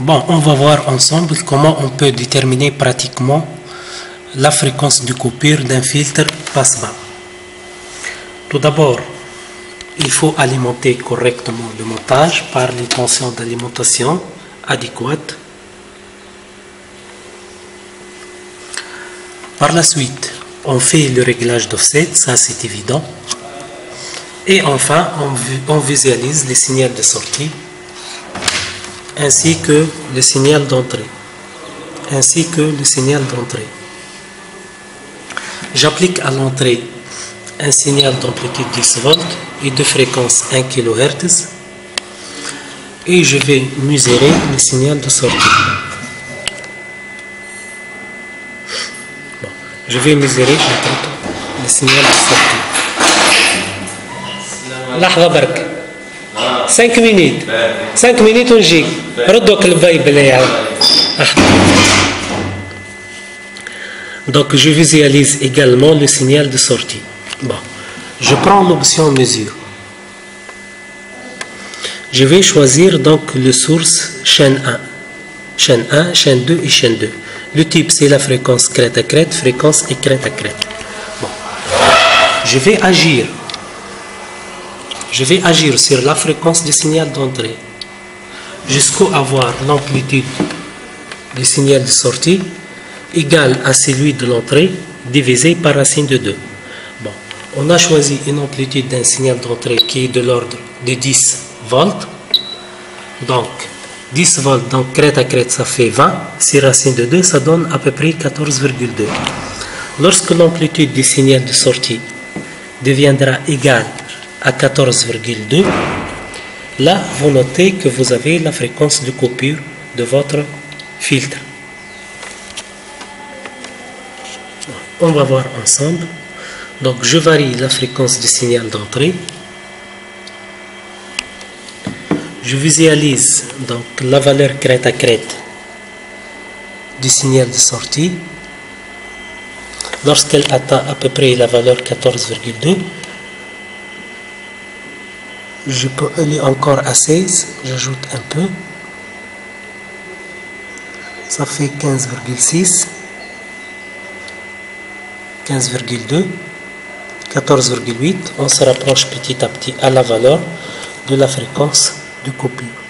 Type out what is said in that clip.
Bon, on va voir ensemble comment on peut déterminer pratiquement la fréquence de coupure d'un filtre passe-bas. Tout d'abord, il faut alimenter correctement le montage par les tensions d'alimentation adéquates. Par la suite, on fait le réglage d'offset, ça c'est évident. Et enfin, on visualise les signaux de sortie ainsi que le signal d'entrée. J'applique à l'entrée un signal d'amplitude 10 volts et de fréquence 1 kHz et je vais mesurer le signal de sortie. Bon, je vais mesurer le signal de sortie. لحظة برك 5 minutes 5 minutes ونجيك ردوك البيب اللي Donc je visualise également le signal de sortie. Bon, je prends l'option mesure. Je vais choisir donc le source chaîne 1. Chaîne 1, chaîne 2 et chaîne 2. Le type c'est la fréquence crête à crête, fréquence et crête à crête. Bon. Je vais agir sur la fréquence du signal d'entrée jusqu'à avoir l'amplitude du signal de sortie égale à celui de l'entrée divisé par racine de 2. Bon, on a choisi une amplitude d'un signal d'entrée qui est de l'ordre de 10 volts. Donc, 10 volts, donc crête à crête, ça fait 20. Si racine de 2, ça donne à peu près 14,2. Lorsque l'amplitude du signal de sortie deviendra égale à 14,2, là, vous notez que vous avez la fréquence de coupure de votre filtre. On va voir ensemble. Donc, je varie la fréquence du signal d'entrée. Je visualise donc la valeur crête à crête du signal de sortie. Lorsqu'elle atteint à peu près la valeur 14,2, je peux aller encore à 16, j'ajoute un peu. Ça fait 15,6. 15,2, 14,8, on se rapproche petit à petit à la valeur de la fréquence de coupure.